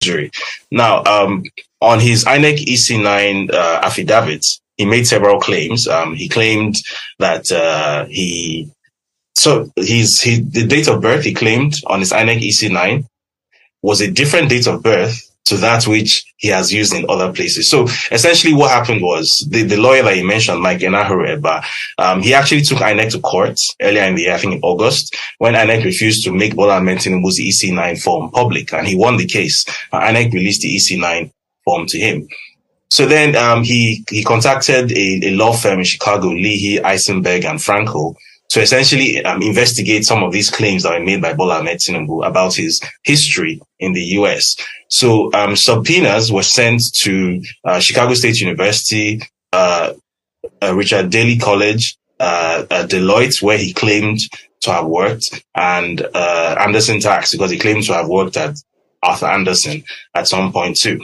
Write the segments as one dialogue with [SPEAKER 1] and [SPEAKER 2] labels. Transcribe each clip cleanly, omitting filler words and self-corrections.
[SPEAKER 1] forgery. Now, on his INEC EC9 affidavit, he made several claims. He claimed that the date of birth he claimed on his INEC EC9 was a different date of birth to that which he has used in other places. So essentially what happened was the lawyer that you mentioned, Mike Enahoreba, he actually took INEC to court earlier in the year, I think in August, when INEC refused to make Bola Ahmed Tinubu's EC9 form public, and he won the case. INEC released the EC9 form to him. So then he contacted a law firm in Chicago, Leahy, Eisenberg, and Frankel, to essentially investigate some of these claims that were made by Bola Ahmed Tinubu about his history in the U.S. So subpoenas were sent to Chicago State University, Richard Daley College, Deloitte, where he claimed to have worked, and Anderson Tax, because he claimed to have worked at Arthur Anderson at some point too.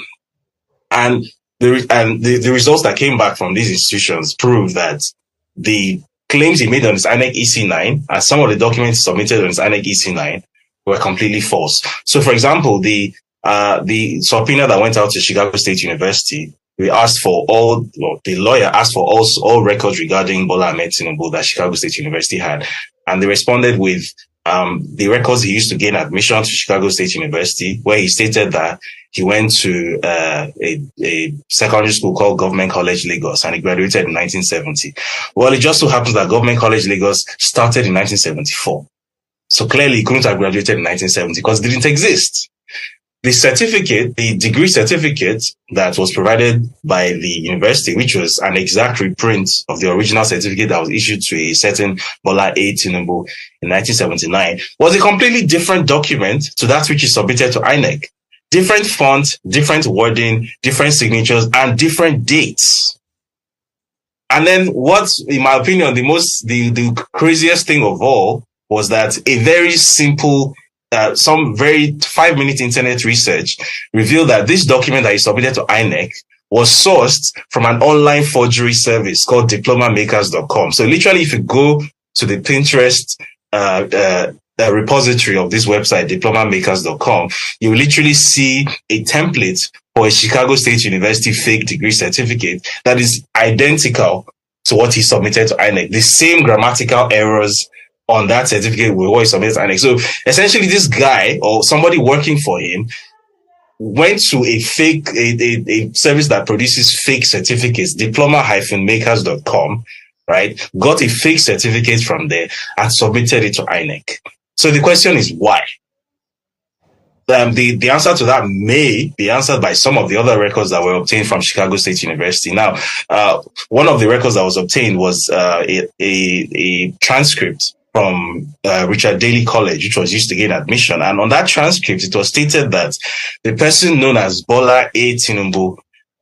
[SPEAKER 1] And the results that came back from these institutions prove that the claims he made on his INEC EC9 and some of the documents submitted on his INEC EC9 were completely false. So, for example, the subpoena that went out to Chicago State University, the lawyer asked for all records regarding Bola Ahmed Tinubu that Chicago State University had, and they responded with the records he used to gain admission to Chicago State University, where he stated that he went to a secondary school called Government College Lagos, and he graduated in 1970. Well, it just so happens that Government College Lagos started in 1974. So clearly he couldn't have graduated in 1970 because it didn't exist. The degree certificate that was provided by the university, which was an exact reprint of the original certificate that was issued to a certain Bola A. Tinubu in 1979, was a completely different document to that which is submitted to INEC. Different font, different wording, different signatures, and different dates. And then what, in my opinion, the craziest thing of all was that a very simple some very 5-minute internet research revealed that this document that he submitted to INEC was sourced from an online forgery service called diplomamakers.com. So literally, if you go to the Pinterest repository of this website, diplomamakers.com, you will literally see a template for a Chicago State University fake degree certificate that is identical to what he submitted to INEC. The same grammatical errors on that certificate with what he submitted to INEC. So essentially, this guy or somebody working for him went to a service that produces fake certificates, diploma-makers.com, right? Got a fake certificate from there and submitted it to INEC. So the question is why? The answer to that may be answered by some of the other records that were obtained from Chicago State University. Now, one of the records that was obtained was a transcript from Richard Daley College, which was used to gain admission. And on that transcript, it was stated that the person known as Bola A. Tinubu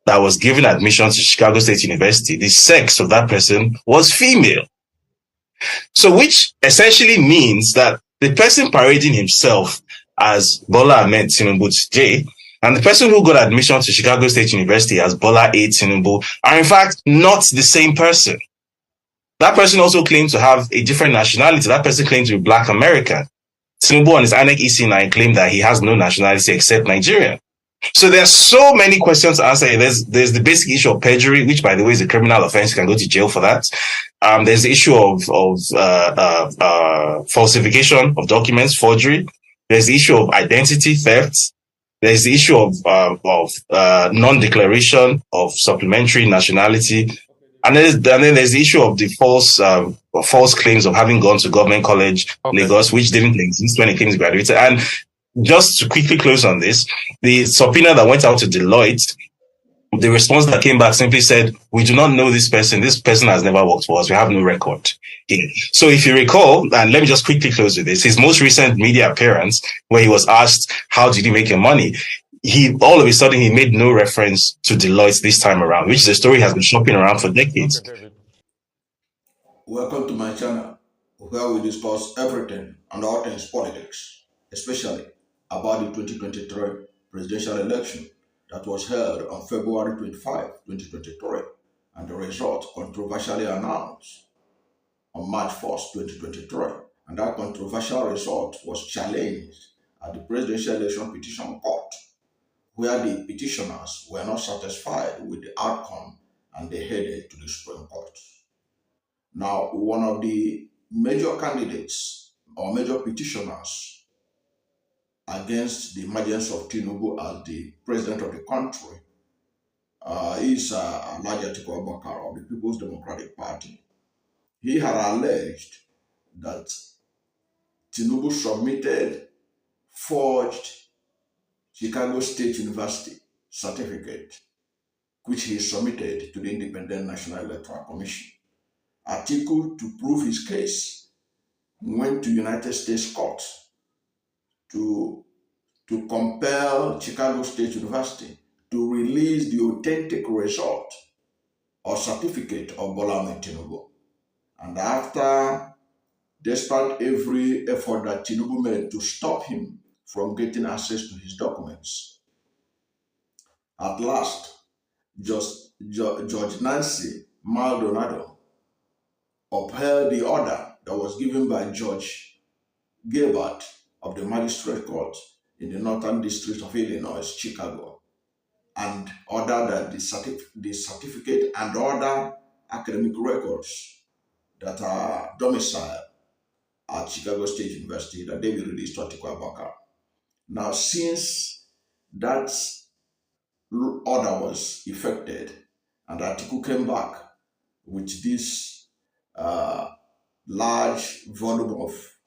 [SPEAKER 1] that was given admission to Chicago State University, the sex of that person was female. So which essentially means that the person parading himself as Bola Ahmed Tinubu today and the person who got admission to Chicago State University as Bola A. Tinubu are in fact not the same person. That person also claimed to have a different nationality. That person claimed to be Black American. Tinubu on his INEC EC9 claimed that he has no nationality except Nigerian. So there are so many questions to answer. There's the basic issue of perjury, which, by the way, is a criminal offense. You can go to jail for that. There's the issue of falsification of documents, forgery. There's the issue of identity theft. There's the issue of non-declaration of supplementary nationality. And then there's the issue of the false claims of having gone to Government College Lagos, which didn't exist when he came to graduated. And just to quickly close on this, the subpoena that went out to Deloitte, the response that came back simply said, we do not know this person. This person has never worked for us. We have no record here. So if you recall, and let me just quickly close with this, his most recent media appearance, where he was asked, how did you make your money? All of a sudden, he made no reference to Deloitte this time around, which the story has been shopping around for decades.
[SPEAKER 2] Welcome to my channel, where we discuss everything and all things politics, especially about the 2023 presidential election that was held on February 25, 2023, and the result controversially announced on March 1st, 2023. And that controversial result was challenged at the Presidential Election Petition Court where the petitioners were not satisfied with the outcome and they headed to the Supreme Court. Now, one of the major candidates or major petitioners against the emergence of Tinubu as the president of the country is Alhaji Atiku Abubakar of the People's Democratic Party. He had alleged that Tinubu submitted forged Chicago State University certificate, which he submitted to the Independent National Electoral Commission. Atiku, to prove his case, went to United States Court to compel Chicago State University to release the authentic result or certificate of Bola Ahmed Tinubu. And after, despite every effort that Tinubu made to stop him from getting access to his documents, at last, Judge Nancy Maldonado upheld the order that was given by Judge Gilbert of the Magistrate Court in the Northern District of Illinois, Chicago, and ordered that the certificate and other academic records that are domiciled at Chicago State University, that they be released to Atiku Abubakar. Now, since that order was effected and Atiku came back with this large volume of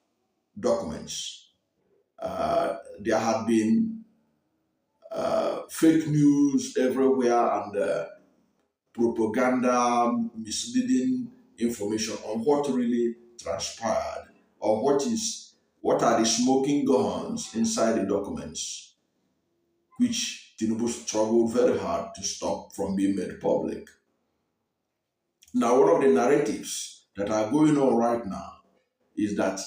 [SPEAKER 2] documents, there had been fake news everywhere and propaganda, misleading information on what really transpired or what are the smoking guns inside the documents, which Tinubu struggled very hard to stop from being made public. Now, one of the narratives that are going on right now is that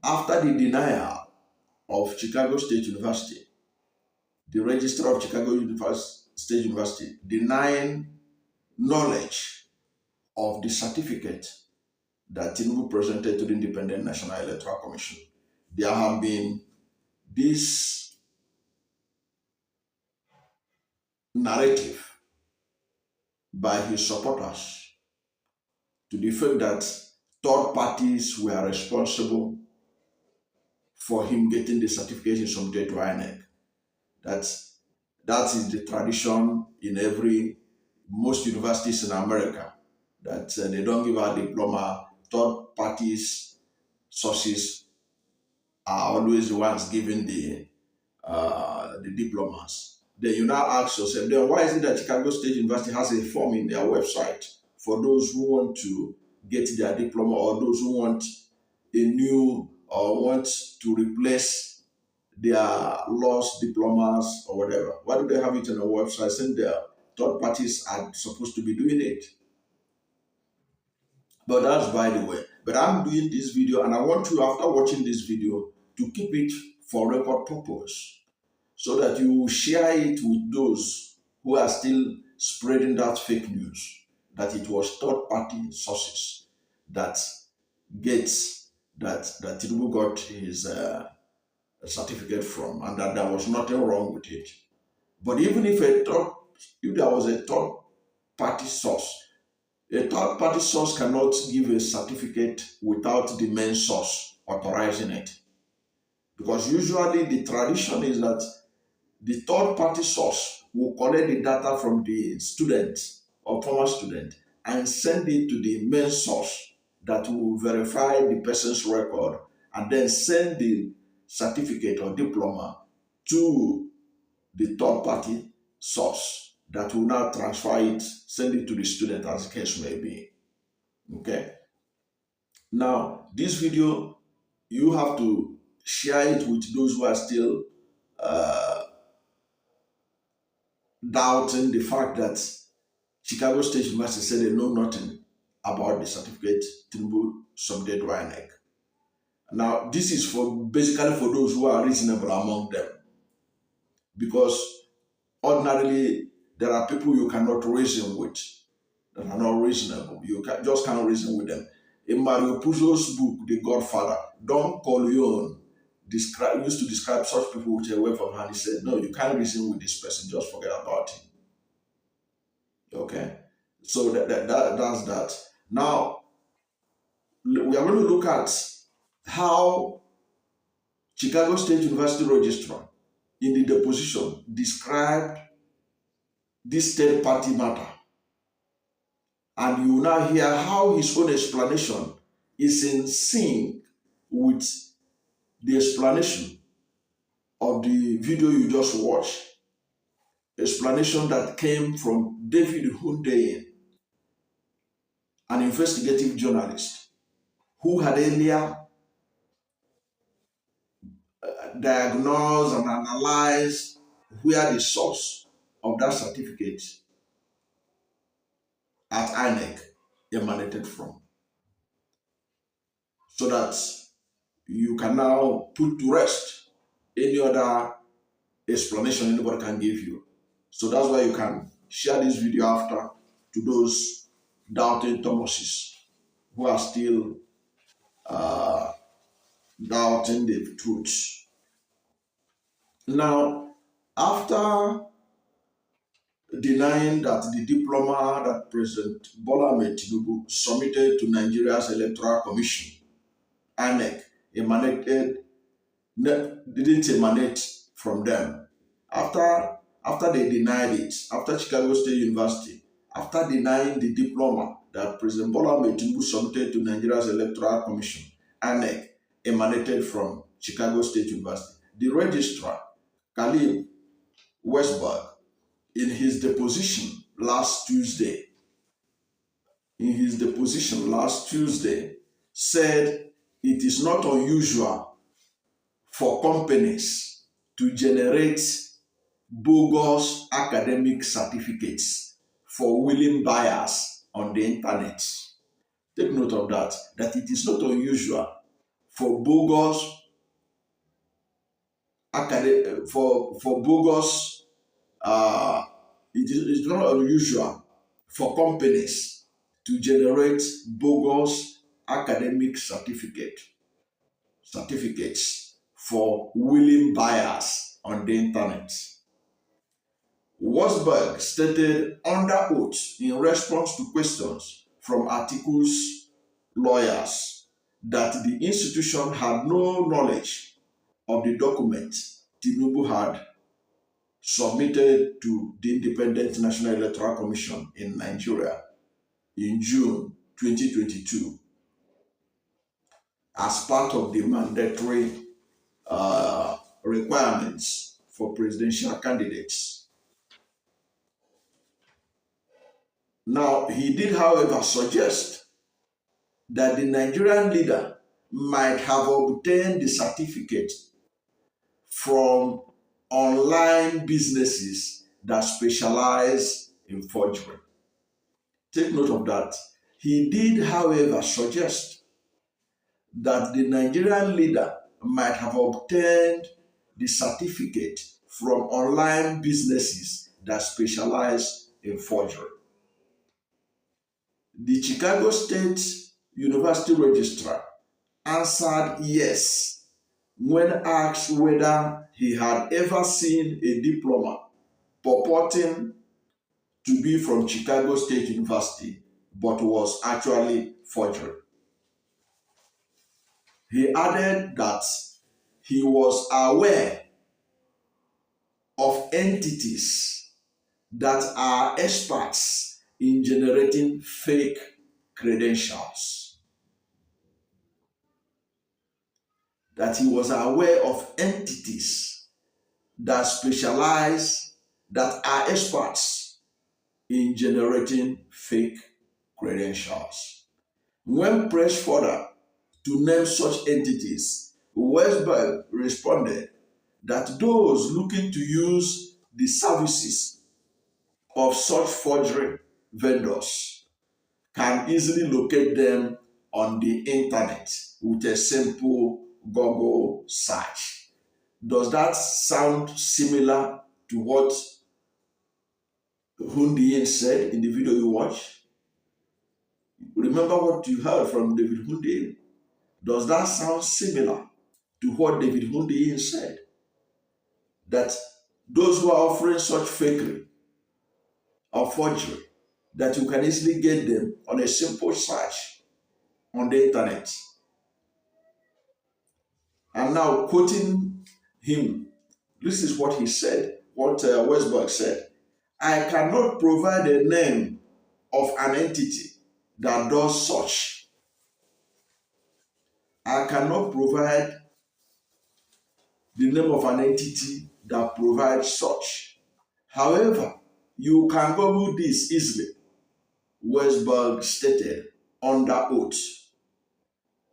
[SPEAKER 2] after the denial of Chicago State University, the registrar of Chicago State University denying knowledge of the certificate that Tinubu presented to the Independent National Electoral Commission, there have been this narrative by his supporters to the fact that third parties were responsible for him getting the certification submitted to INEC. That is the tradition in most universities in America, that they don't give out diploma. Third parties, sources are always the ones giving the diplomas. Then you now ask yourself, then why is it that Chicago State University has a form in their website for those who want to get their diploma or those who want a new or want to replace their lost diplomas or whatever? Why do they have it on a website since their third parties are supposed to be doing it? But that's by the way. But I'm doing this video and I want you, after watching this video, to keep it for record purpose so that you will share it with those who are still spreading that fake news, that it was third party sources that Tinubu got his certificate from, and that there was nothing wrong with it. But even if there was a third party source, a third party source cannot give a certificate without the main source authorizing it. Because usually the tradition is that the third party source will collect the data from the student or former student and send it to the main source that will verify the person's record and then send the certificate or diploma to the third party source that will now transfer it, send it to the student as the case may be. Okay? Now, this video, you have to share it with those who are still doubting the fact that Chicago State University said they know nothing about the certificate Tinubu submitted to INEC. Now, this is basically for those who are reasonable among them, because ordinarily there are people you cannot reason with that are not reasonable. You just can't reason with them. In Mario Puzo's book, The Godfather, Don Corleone used to describe such people with a wave of hand. He said, no, you can't reason with this person, just forget about him. Okay? So that's that. Now, we are going to look at how Chicago State University registrar in the deposition described this third party matter. And you will now hear how his own explanation is in sync with the explanation of the video you just watched. Explanation that came from David Hundeyin, an investigative journalist who had earlier diagnosed and analyzed where the source of that certificate at INEC emanated from, so that you can now put to rest any other explanation anybody can give you. So that's why you can share this video after to those doubting Thomases who are still doubting the truth. Now, after denying that the diploma that President Bola Ahmed Tinubu submitted to Nigeria's Electoral Commission, INEC, didn't emanate from them. After they denied it, after Chicago State University, after denying the diploma that President Bola Ahmed Tinubu submitted to Nigeria's Electoral Commission, INEC, emanated from Chicago State University, the registrar, Caleb Westberg, in his deposition last Tuesday, said it is not unusual for companies to generate bogus academic certificates for willing buyers on the internet. Take note of that it is not unusual for bogus it is not unusual for companies to generate bogus academic certificates for willing buyers on the internet. Westberg stated under oath in response to questions from Article's lawyers that the institution had no knowledge of the document Tinubu had submitted to the Independent National Electoral Commission in Nigeria in June 2022 as part of the mandatory requirements for presidential candidates. Now, he did, however, suggest that the Nigerian leader might have obtained the certificate from online businesses that specialize in forgery. Take note of that. He did, however, suggest that the Nigerian leader might have obtained the certificate from online businesses that specialize in forgery. The Chicago State University registrar answered yes when asked whether he had ever seen a diploma purporting to be from Chicago State University but was actually forgery. He added that he was aware of entities that are experts in generating fake credentials. That he was aware of entities that specialize, that are experts in generating fake credentials. When pressed further to name such entities, Westberg responded that those looking to use the services of such forgery vendors can easily locate them on the internet with a simple Google search. Does that sound similar to what Hundeyin said in the video you watched? Remember what you heard from David Hundeyin? Does that sound similar to to what David Hundeyin said, that those who are offering such fakery or forgery, that you can easily get them on a simple search on the internet. And now quoting him, this is what he said, what Westberg said. I cannot provide a name of an entity that does such. I cannot provide the name of an entity that provides such. However, you can Google this easily, Westberg stated under oath.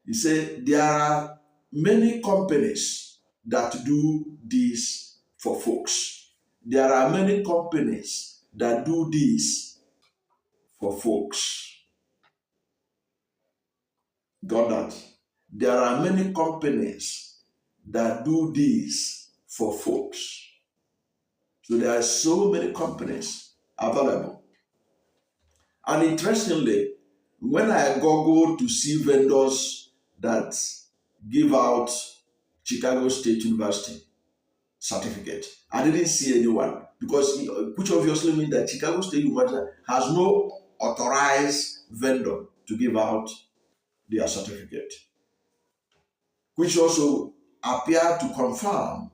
[SPEAKER 2] He said, there are many companies that do this for folks. There are many companies that do this for folks. Got that? There are many companies that do this for folks. So there are so many companies available. And interestingly, when I Googled to see vendors that give out Chicago State University certificate, I didn't see anyone, because which obviously means that Chicago State University has no authorized vendor to give out their certificate, which also appeared to confirm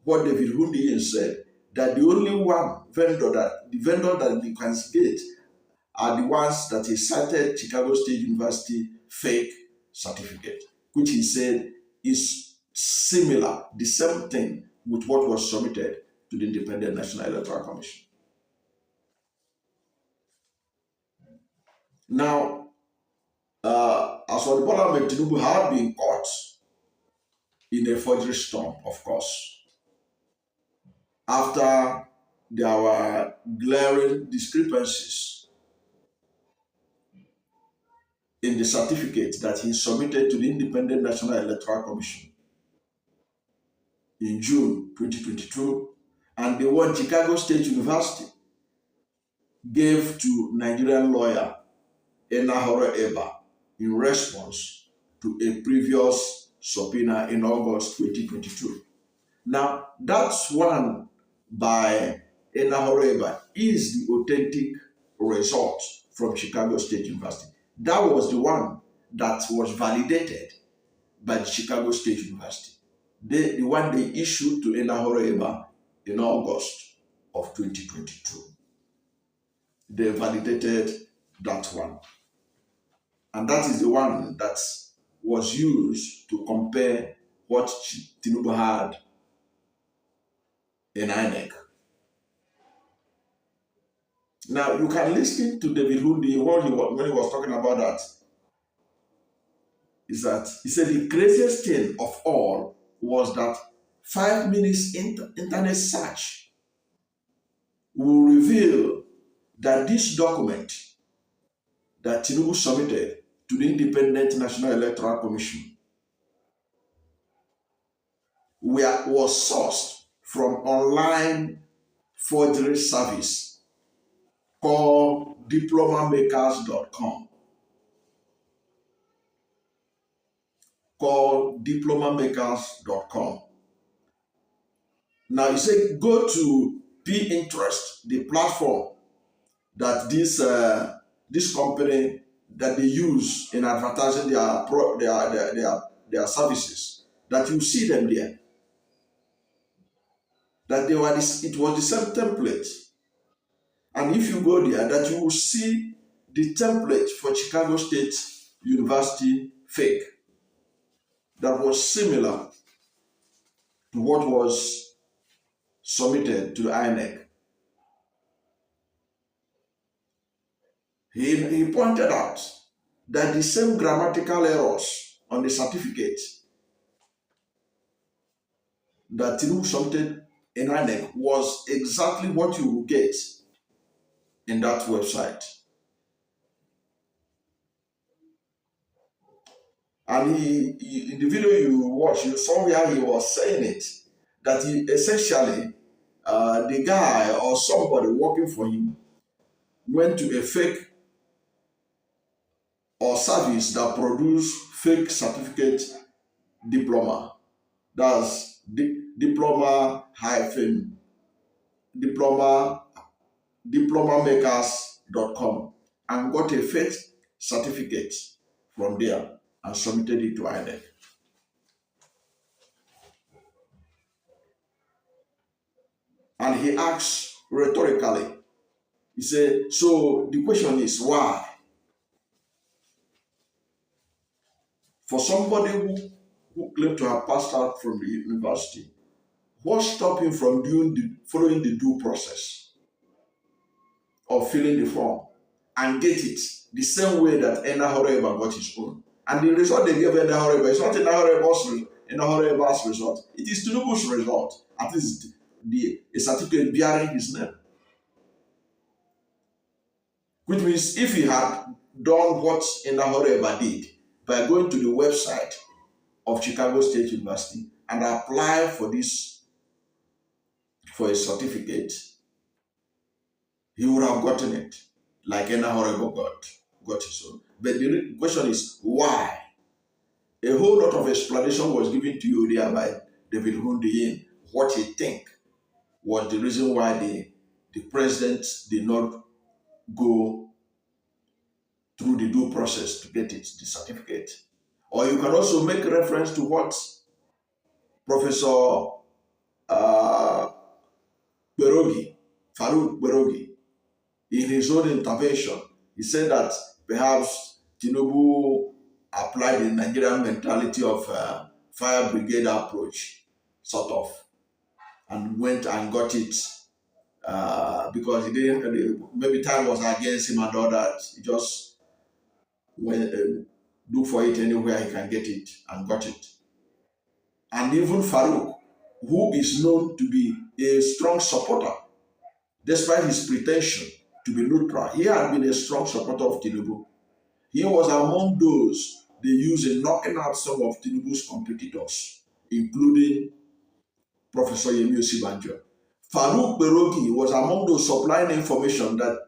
[SPEAKER 2] what David Hundeyin said, that the only the vendor that you can get are the ones that he cited Chicago State University fake certificate, which he said is similar, the same thing with what was submitted to the Independent National Electoral Commission. Now, as for Bola Ahmed Tinubu had been caught in a forgery storm, of course, after there were glaring discrepancies in the certificate that he submitted to the Independent National Electoral Commission in June 2022, and the one Chicago State University gave to Nigerian lawyer Enahoro Eba in response to a previous subpoena in August 2022. Now, that one by Enahoro Eba is the authentic result from Chicago State University. That was the one that was validated by the Chicago State University. The one they issued to Enahoro Eba in August of 2022. They validated that one. And that is the one that was used to compare what Tinubu had in INEC. Now, you can listen to David Hundeyin when he was talking about that. Is that he said the craziest thing of all was that 5 minutes internet search will reveal that this document that Tinubu submitted to the Independent National Electoral Commission was sourced from online forgery service called diplomamakers.com. Now you say go to Pinterest, the platform that this company that they use in advertising their services, that you see them there. That it was the same template. And if you go there, that you will see the template for Chicago State University fake that was similar to what was submitted to the INEC. He pointed out that the same grammatical errors on the certificate that Tinubu submitted in INEC was exactly what you will get in that website. And in the video you watched, you saw where he was saying it, that he essentially, the guy or somebody working for him went to a fake or service that produced fake certificate diploma That's diploma hyphen diplomamakers.com, and got a fake certificate from there and submitted it to INEC. And he asks rhetorically, he said, so the question is why? For somebody who claimed to have passed out from the university, what stopped him from following the due process of filling the form and get it the same way that Ena Horeba got his own? And the result they gave Ena Horeba is not Ena Horeba's result. It is Tinubu's result. At least a certificate bearing his name. Which means if he had done what Ena Horeba did by going to the website of Chicago State University and apply for a certificate, he would have gotten it, like Ena Horeba got his own. But the question is, why? A whole lot of explanation was given to you there by David Hundeyin, what he think was the reason why the president did not go through the due process to get the certificate. Or you can also make reference to what Professor Farouk Berogi, in his own intervention, he said that perhaps Tinubu applied the Nigerian mentality of fire brigade approach, sort of, and went and got it because he didn't, maybe time was against him and all that. He just went look for it anywhere he can get it and got it. And even Farouk, who is known to be a strong supporter, despite his pretension to be neutral, he had been a strong supporter of Tinubu. He was among those they used in knocking out some of Tinubu's competitors, including Professor Yemi Osibanjo. Farouk Berogi was among those supplying information that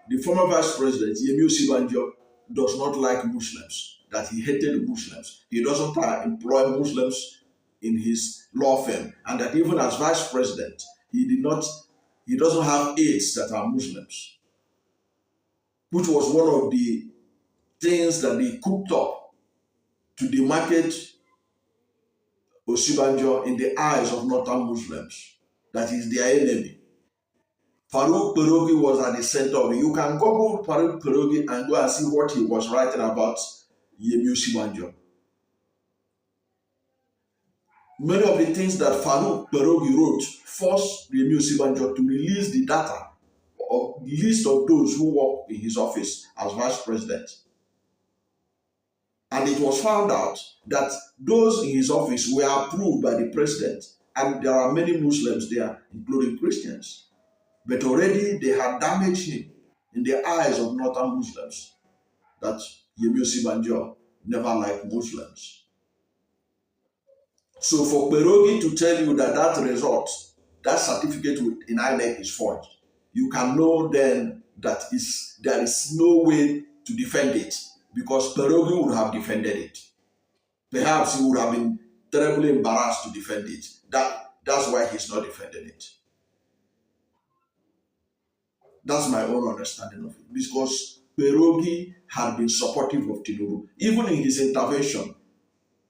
[SPEAKER 2] the former vice president, Yemi Osibanjo, does not like Muslims, that he hated Muslims. He doesn't employ Muslims in his law firm, and that even as vice president, he doesn't have aides that are Muslims, which was one of the things that they cooked up to demarcate Osibanjo in the eyes of northern Muslims, that is their enemy. Farouk Berogi was at the center of it. You can Google Farouk Berogi and go and see what he was writing about Yemi Osibanjo. Many of the things that Farouk Berogi wrote forced Yemi Osibanjo to release the data of the list of those who work in his office as vice president. And it was found out that those in his office were approved by the president, and there are many Muslims there, including Christians. But already they had damaged him in the eyes of northern Muslims, that Yemi Osibanjo never liked Muslims. So for Berogi to tell you that result, that certificate in INEC is forged, you can know then that there is no way to defend it, because Berogi would have defended it. Perhaps he would have been terribly embarrassed to defend it. That's why he's not defending it. That's my own understanding of it. Because Berogi had been supportive of Tinubu. Even in his intervention,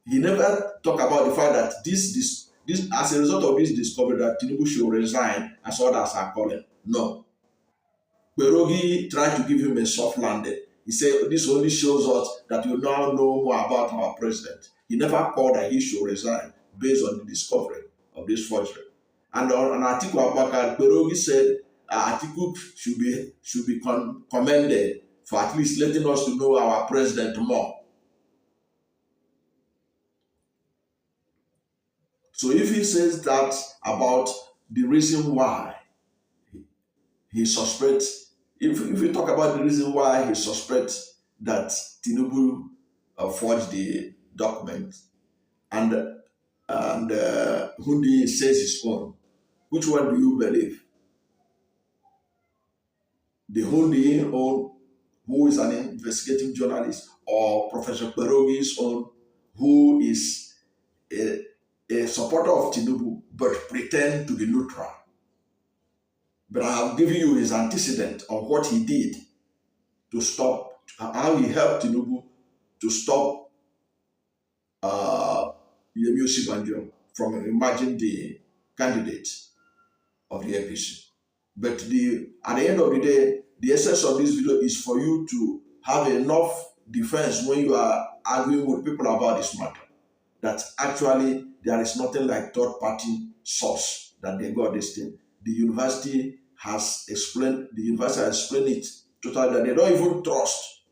[SPEAKER 2] he never talked about the fact that this as a result of this discovery that Tinubu should resign, as others are calling. No. Berogi tried to give him a soft landing. He said, this only shows us that you now know more about our president. He never called that he should resign based on the discovery of this forgery. And on Atiku Abubakar, Berogi said Atiku should be commended for at least letting us to know our president more. So if he says that about the reason why he suspects, if we talk about the reason why he suspects that Tinubu forged the document, and Hundeyin says his own, which one do you believe? The Hundeyin own, who is an investigative journalist, or Professor Perogi's own, who is a supporter of Tinubu but pretend to be neutral. But I have given you his antecedent on what he did to stop, how he helped Tinubu to stop Yemi Osibanjo from emerging the candidate of the APC. But at the end of the day, the essence of this video is for you to have enough defense when you are arguing with people about this matter, that actually there is nothing like third-party source that they got this thing. The university has explained it totally, that they don't even trust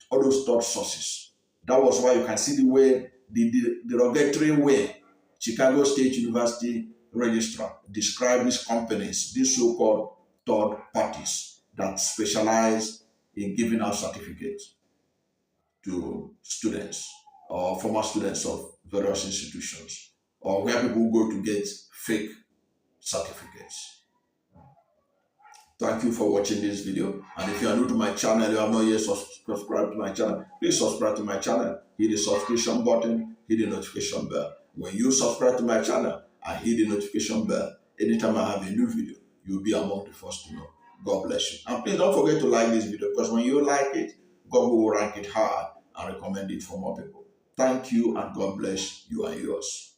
[SPEAKER 2] all those third sources. That was why you can see the way, the derogatory way Chicago State University registrar described these companies, these so-called third parties that specialize in giving out certificates to students or former students of various institutions, or where people go to get fake certificates. Thank you for watching this video. And if you are new to my channel, you have not yet subscribed to my channel, please subscribe to my channel. Hit the subscription button, hit the notification bell. When you subscribe to my channel and hit the notification bell, anytime I have a new video, you'll be among the first to know. God bless you. And please don't forget to like this video, because when you like it, God will rank it hard and recommend it for more people. Thank you, and God bless you and yours.